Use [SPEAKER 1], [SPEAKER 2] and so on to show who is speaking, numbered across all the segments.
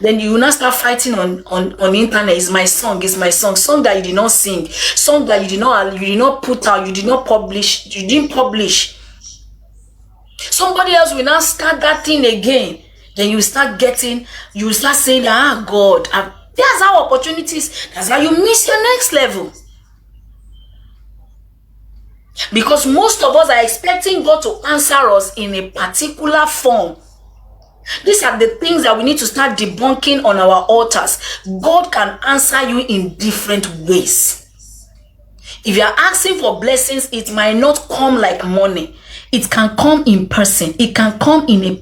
[SPEAKER 1] then you will not start fighting on the internet. It's my song, song that you did not sing, song that you did not put out, you didn't publish. Somebody else will now start that thing again. Then you start saying, God, that's how opportunities, that's how you miss your next level. Because most of us are expecting God to answer us in a particular form. These are the things that we need to start debunking on our altars. God can answer you in different ways. If you are asking for blessings, it might not come like money. It can come in person. It can come in a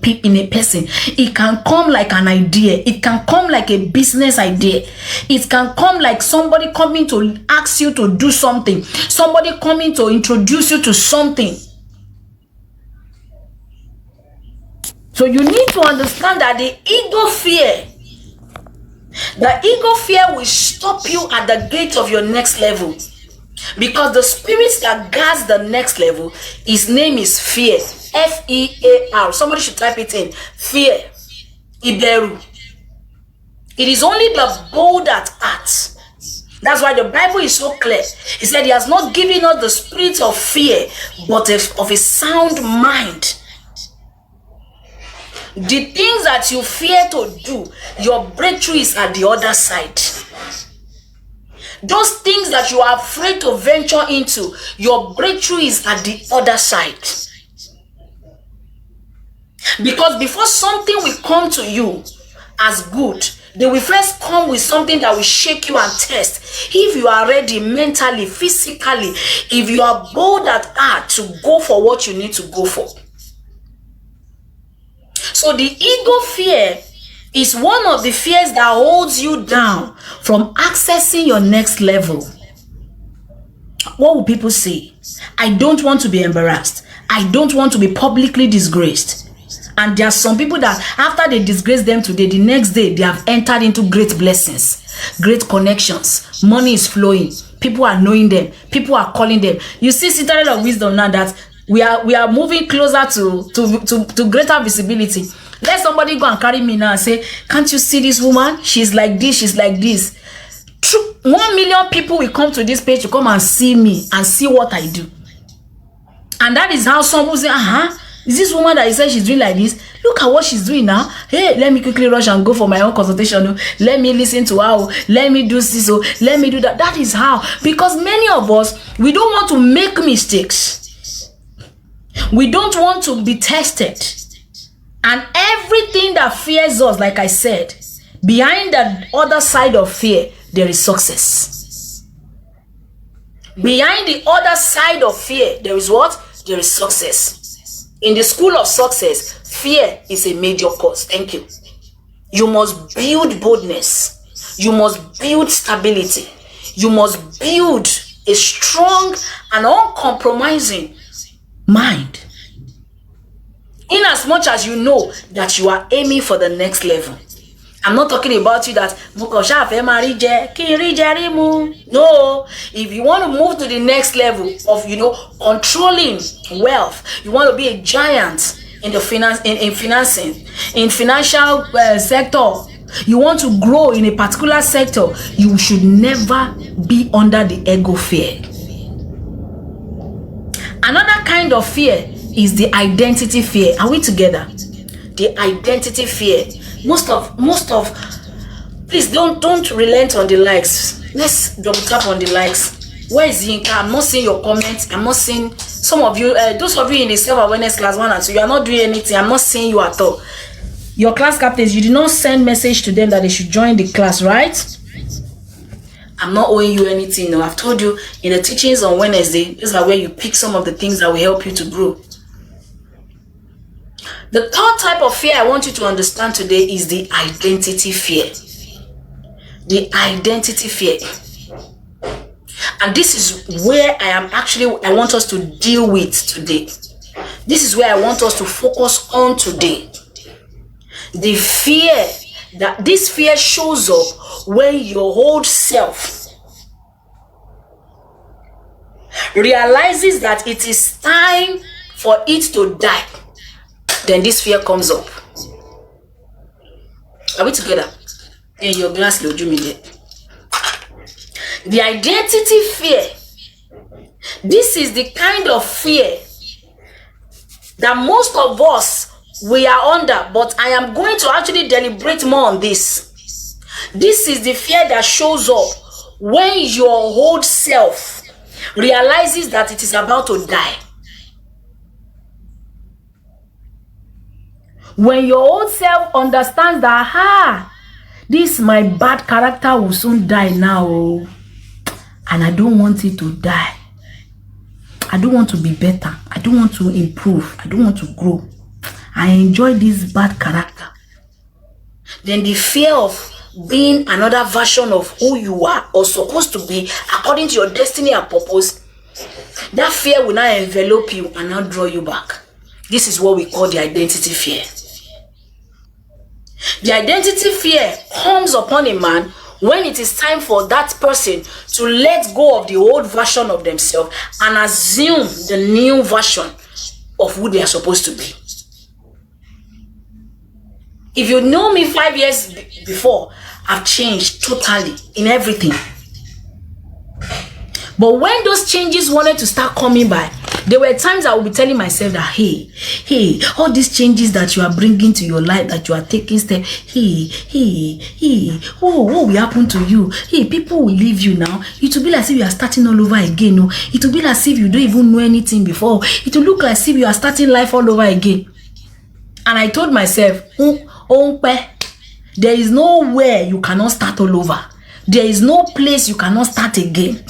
[SPEAKER 1] person. It can come like an idea. It can come like a business idea. It can come like somebody coming to ask you to do something. Somebody coming to introduce you to something. So you need to understand that the ego fear will stop you at the gate of your next level. Because the spirit that guards the next level, his name is fear. F-E-A-R. Somebody should type it in. Fear. Iberu. It is only the bold at heart. That's why the Bible is so clear. He said he has not given us the spirit of fear, but of a sound mind. The things that you fear to do, your breakthrough is at the other side. Those things that you are afraid to venture into, your breakthrough is at the other side. Because before something will come to you as good, they will first come with something that will shake you and test. If you are ready mentally, physically, if you are bold at heart to go for what you need to go for. So the ego fear is one of the fears that holds you down from accessing your next level. What will people say? I don't want to be embarrassed. I don't want to be publicly disgraced. And there are some people that after they disgrace them today, the next day they have entered into great blessings, great connections. Money is flowing. People are knowing them. People are calling them. You see, Citadel of Wisdom now that we are moving closer to greater visibility. Let somebody go and carry me now and say, can't you see this woman? She's like this, she's like this. 1 million people will come to this page to come and see me and see what I do. And that is how some will say, is this woman that he said she's doing like this? Look at what she's doing now. Hey, let me quickly rush and go for my own consultation. Let me listen to her. Let me do this. Let me do that. That is how. Because many of us, we don't want to make mistakes. We don't want to be tested. And everything that fears us, like I said, behind the other side of fear, there is success. Behind the other side of fear, there is what? There is success. In the school of success, fear is a major cause. Thank you. You must build boldness. You must build stability. You must build a strong and uncompromising mind. In as much as you know that you are aiming for the next level. I'm not talking about you that no. If you want to move to the next level of controlling wealth, you want to be a giant in the financial sector, you want to grow in a particular sector, you should never be under the ego fear. Another kind of fear is the identity fear. Are we together? The identity fear. Most of please don't relent on the likes. Let's double tap on the likes. Where is Yinka? I'm not seeing your comments. I'm not seeing some of you, those of you in the self-awareness class 1 and 2, you are not doing anything. I'm not seeing you at all. Your class captains, you did not send message to them that they should join the class, right? I'm not owing you anything. No, I've told you in the teachings on Wednesday, these are where you pick some of the things that will help you to grow. The third type of fear I want you to understand today is the identity fear. The identity fear. And this is where I want us to deal with today. This is where I want us to focus on today. The fear, that this fear shows up when your whole self realizes that it is time for it to die. Then this fear comes up. Are we together? In your glass, the identity fear. This is the kind of fear that most of us we are under, but I am going to actually deliberate more on this. This is the fear that shows up when your old self realizes that it is about to die. When your old self understands that, this my bad character will soon die now, and I don't want it to die. I don't want to be better. I don't want to improve. I don't want to grow. I enjoy this bad character. Then the fear of being another version of who you are or supposed to be according to your destiny and purpose, that fear will now envelop you and now draw you back. This is what we call the identity fear. The identity fear comes upon a man when it is time for that person to let go of the old version of themselves and assume the new version of who they are supposed to be. If you know me 5 years before, I've changed totally in everything. But when those changes wanted to start coming by, there were times I would be telling myself that, hey, all these changes that you are bringing to your life, that you are taking steps, what will happen to you? People will leave you now. It will be like if you are starting all over again. No? It will be like if you don't even know anything before. It will look like if you are starting life all over again. And I told myself, there is nowhere you cannot start all over. There is no place you cannot start again.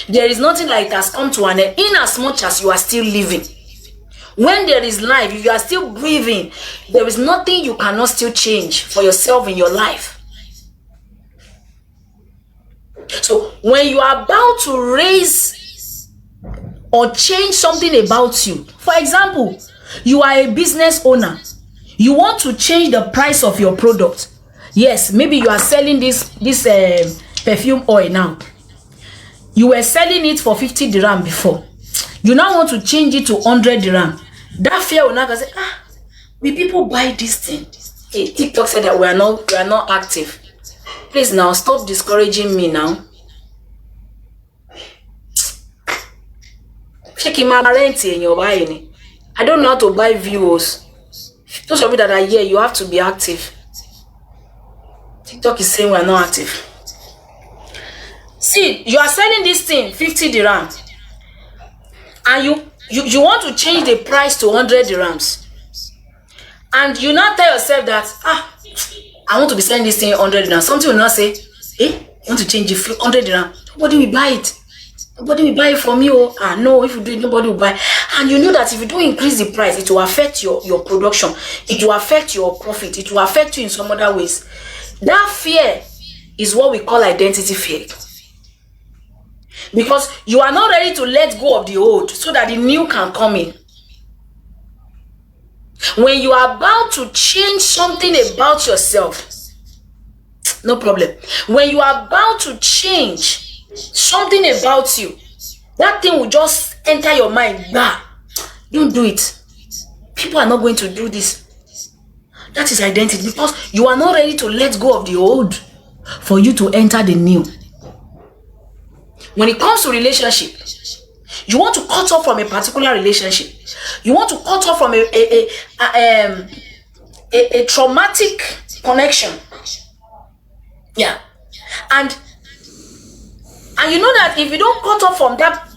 [SPEAKER 1] There is nothing like it has come to an end, in as much as you are still living. When there is life, if you are still breathing, there is nothing you cannot still change for yourself in your life. So when you are about to raise or change something about you, for example, you are a business owner, you want to change the price of your product. Yes, maybe you are selling this perfume oil now. You were selling it for 50 dirham before. You now want to change it to 100 dirham. That fear will now say, will people buy this thing? Hey, TikTok said that we are not active. Please now stop discouraging me now. I don't know how to buy views. Those of you that are here, you have to be active. TikTok is saying we are not active. See, you are selling this thing 50 dirham, and you want to change the price to 100 dirhams, and you now tell yourself that I want to be selling this thing 100 dirhams. Something will not say, you want to change it 100 dirham. Nobody will buy it. Nobody will buy it from you. No, if you do it, nobody will buy. And you know that if you don't increase the price, it will affect your production. It will affect your profit. It will affect you in some other ways. That fear is what we call identity fear. Because you are not ready to let go of the old so that the new can come in. When you are about to change something about yourself, no problem. When you are about to change something about you, that thing will just enter your mind. Don't do it. People are not going to do this. That is identity, because you are not ready to let go of the old for you to enter the new. When it comes to relationship, you want to cut off from a particular relationship. You want to cut off from a traumatic connection. Yeah. And you know that if you don't cut off from that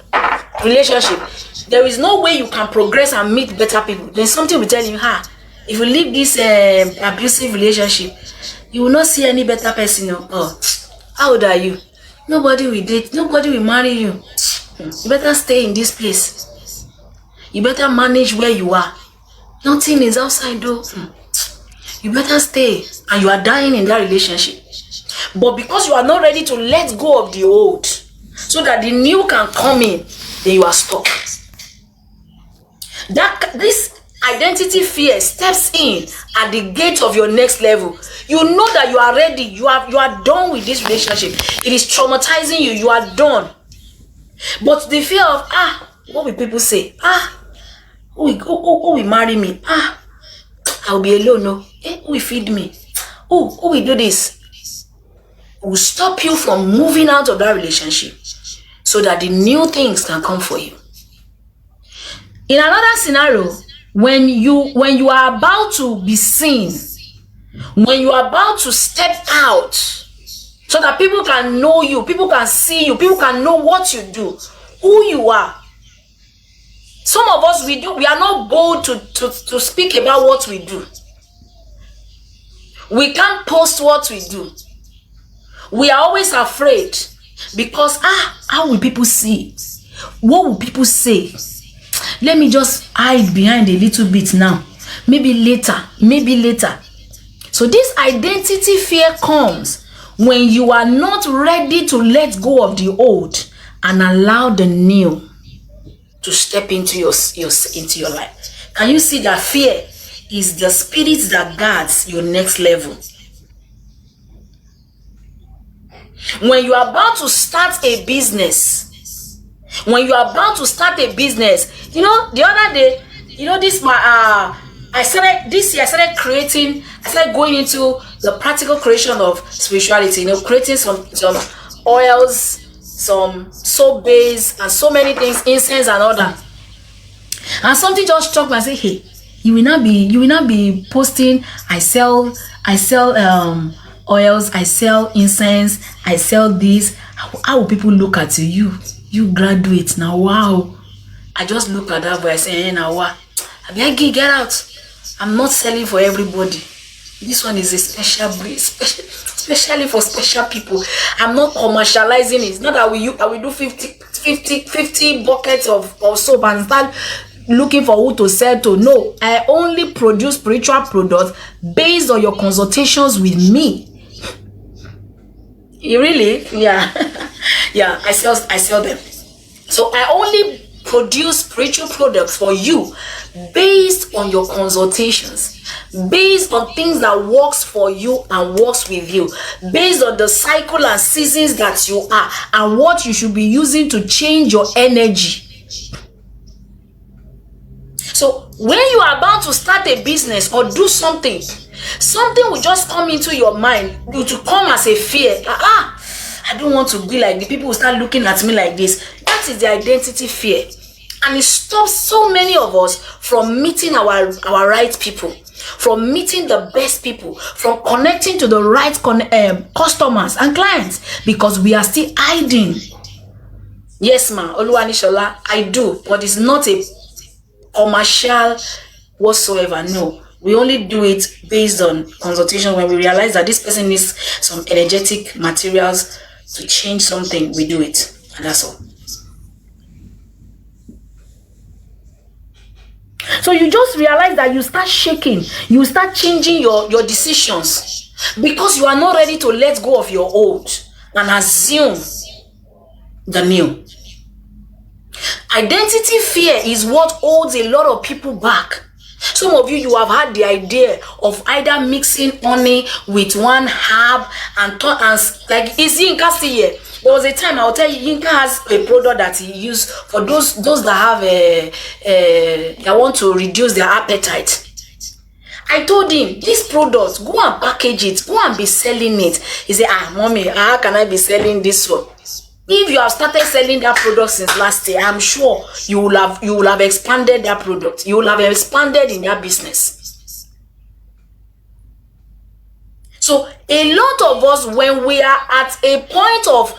[SPEAKER 1] relationship, there is no way you can progress and meet better people. There's something will tell you, if you leave this abusive relationship, you will not see any better person. How old are you? Nobody will date. Nobody will marry you. You better stay in this place. You better manage where you are. Nothing is outside though. You better stay. And you are dying in that relationship. But because you are not ready to let go of the old so that the new can come in, then you are stuck. This identity fear steps in at the gate of your next level. You know that you are ready. You are done with this relationship. It is traumatizing you. You are done. But the fear of what will people say? Who will marry me? I'll be alone. No. Who will feed me? who will do this? Will stop you from moving out of that relationship so that the new things can come for you. In another scenario, when you are about to be seen, when you are about to step out so that people can know you, people can see you, people can know what you do, who you are. Some of us, we are not bold to speak about what we do. We can't post what we do. We are always afraid because how will people see? What will people say? Let me just hide behind a little bit now. Maybe later. So this identity fear comes when you are not ready to let go of the old and allow the new to step into your life. Can you see that fear is the spirit that guards your next level? When you are about to start a business, the other day, I started going into the practical creation of spirituality, creating some oils, some soap base, and so many things, incense and all that. And something just struck me. I said, hey, you will not be posting, I sell oils, I sell incense, I sell this. How will people look at you? You graduate now, wow. I just look at that boy, I say, hey, now what? Get out. I'm not selling for everybody. This one is a special breed, especially for special people. I'm not commercializing it. It's not that I will do 50 buckets of soap and start looking for who to sell to. No, I only produce spiritual products based on your consultations with me. You really? Yeah. Yeah, I sell them. So I only produce spiritual products for you based on your consultations, based on things that works for you and works with you, based on the cycle and seasons that you are and what you should be using to change your energy. So when you are about to start a business or do something will just come into your mind to come as a fear. I don't want to be like the people who start looking at me like this. That is the identity fear. And it stops so many of us from meeting our right people, from meeting the best people, from connecting to the right customers and clients, because we are still hiding. Yes, ma'am, Oluwanishola, I do, but it's not a commercial whatsoever. No, we only do it based on consultation. When we realize that this person needs some energetic materials to change something, we do it, and that's all. So you just realize that you start shaking, you start changing your decisions because you are not ready to let go of your old and assume the new. Identity fear is what holds a lot of people back. Some of you have had the idea of either mixing honey with one herb and like, is Yinka still here? There was a time, I'll tell you, Yinka has a product that he used for those that have that want to reduce their appetite. I told him, this product, go and package it, go and be selling it. He said, mommy, how can I be selling this one? If you have started selling that product since last year, I'm sure you will have expanded that product. You will have expanded in that business. So a lot of us, when we are at a point of,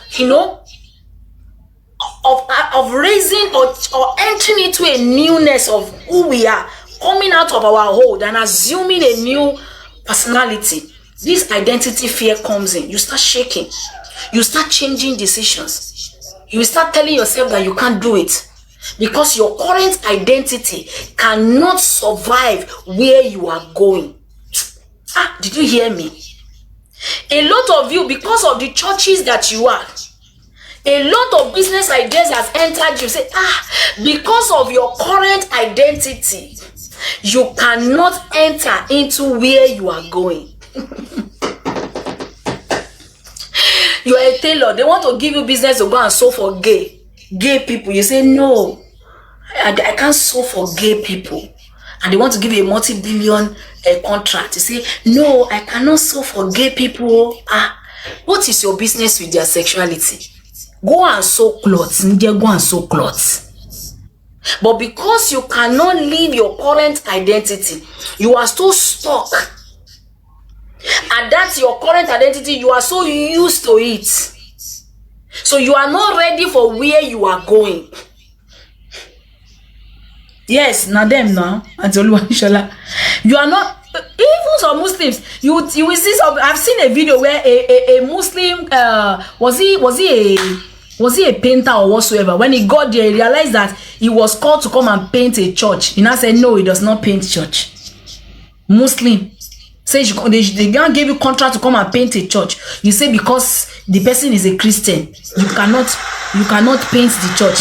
[SPEAKER 1] of raising or entering into a newness of who we are, coming out of our hold and assuming a new personality, this identity fear comes in. You start shaking. You start changing decisions. You start telling yourself that you can't do it because your current identity cannot survive where you are going. Did you hear me? A lot of you, because of the churches that you are, a lot of business ideas has entered you. Say, because of your current identity, you cannot enter into where you are going. You are a tailor. They want to give you business to go and sew for gay people. You say, no, I can't sew for gay people. and they want to give you a multi-billion contract. You say, no, I cannot sew for gay people. What is your business with their sexuality? Go and sew clothes. Go and sew clothes. But because you cannot leave your current identity, you are still stuck. And that's your current identity. You are so used to it. So you are not ready for where you are going. Yes, now them now. You are not. Even some Muslims, you will see some. I've seen a video where a Muslim was he a painter or whatsoever. When he got there, he realized that he was called to come and paint a church. He now said, no, he does not paint church. Muslim say they can't give you contract to come and paint a church. You say because the person is a Christian, you cannot paint the church.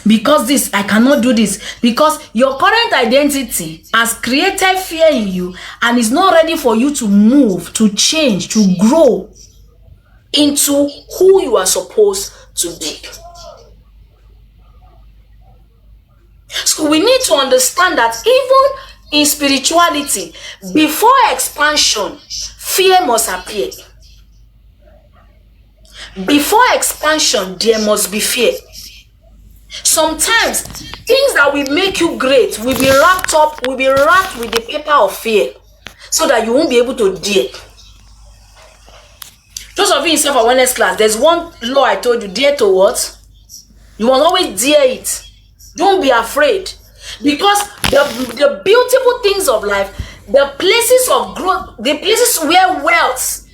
[SPEAKER 1] Because this, I cannot do this. Because your current identity has created fear in you and is not ready for you to move, to change, to grow into who you are supposed to be. So we need to understand that even in spirituality, before expansion, fear must appear. Before expansion, there must be fear. Sometimes things that will make you great will be wrapped with the paper of fear, so that you won't be able to dare. Those of you in self-awareness class, there's one law I told you: dare to what? You must always dare it. Don't be afraid, because the beautiful things of life, the places of growth, the places where wealth,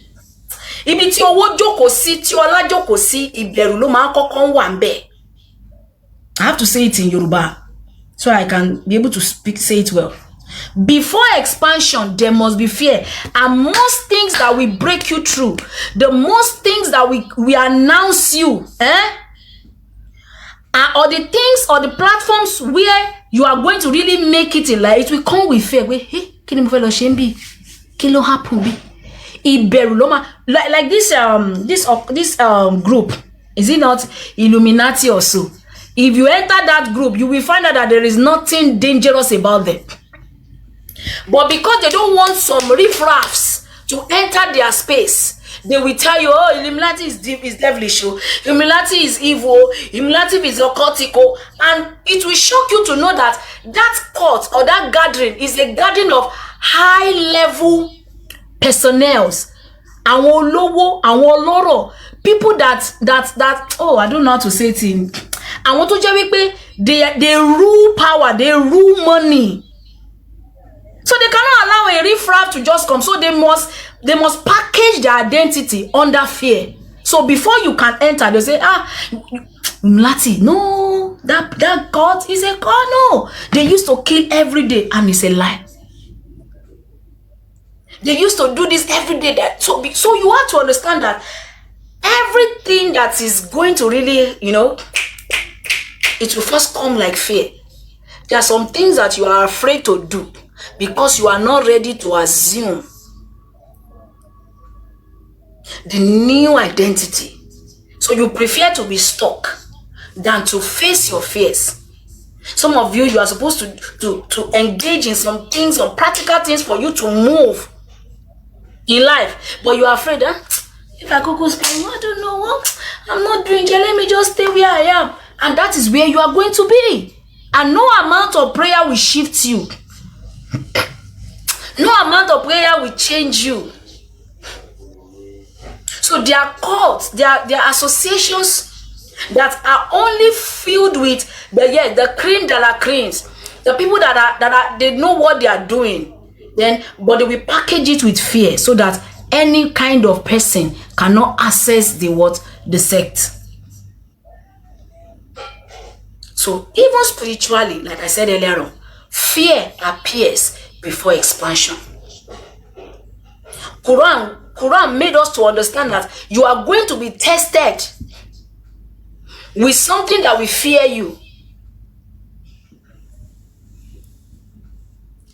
[SPEAKER 1] ibi tí owó jókòó sí, tí ọlá jókòó sí, ìbẹ̀rù ló máa ń kọ́kọ́ wà ńbẹ̀. I have to say it in Yoruba so I can be able to say it well. Before expansion, there must be fear. And most things that we break you through, the most things that we announce you, or the things or the platforms where you are going to really make it in life, it will come with fear. Wait, hey, kilo happen be? Like this group, is it not Illuminati or so? If you enter that group, you will find out that there is nothing dangerous about them. But because they don't want some riffraffs to enter their space, they will tell you, oh, Illuminati is devilish, Illuminati is evil, Illuminati is occultico, and it will shock you to know that that cult or that gathering is a gathering of high-level personnels, àwọn olówó, àwọn ọlọ́rọ̀, people that oh, I don't know how to say it in. Àwọn tó jẹ́ wípé they rule power, they rule money. So they cannot allow a riffraff to just come. So they must package their identity under fear. So before you can enter, they say, Mlati, no, that God is a God. No, they used to kill every day, and it's a lie. They used to do this every day. So you have to understand that everything that is going to really, it will first come like fear. There are some things that you are afraid to do because you are not ready to assume the new identity. So you prefer to be stuck than to face your fears. Some of you are supposed to engage in some things, some practical things for you to move in life, but you are afraid, if I go spend, I don't know what I'm not doing here, let me just stay where I am. And that is where you are going to be. And no amount of prayer will shift you. No amount of prayer will change you. So there are cults, there are associations that are only filled with the cream de la creams, the people that they know what they are doing. But they will package it with fear so that any kind of person cannot access the sect. So even spiritually, like I said earlier on, fear appears before expansion. Quran made us to understand that you are going to be tested with something that will fear you.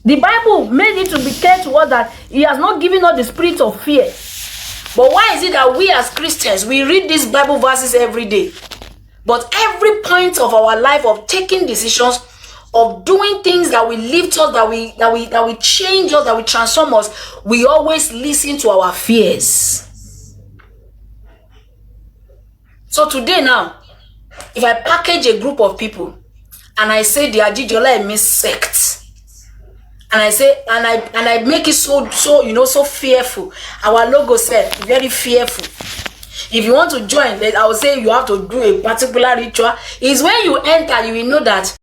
[SPEAKER 1] The Bible made it to be clear to us that He has not given us the spirit of fear. But why is it that we as Christians, we read these Bible verses every day, but every point of our life of taking decisions of doing things that will lift us, that will change us, that will transform us, we always listen to our fears. So today now, if I package a group of people and I say the Ajijola Emi sect, and I say, and I make it so so fearful. Our logo said very fearful. If you want to join, I will say you have to do a particular ritual. Is when you enter, you will know that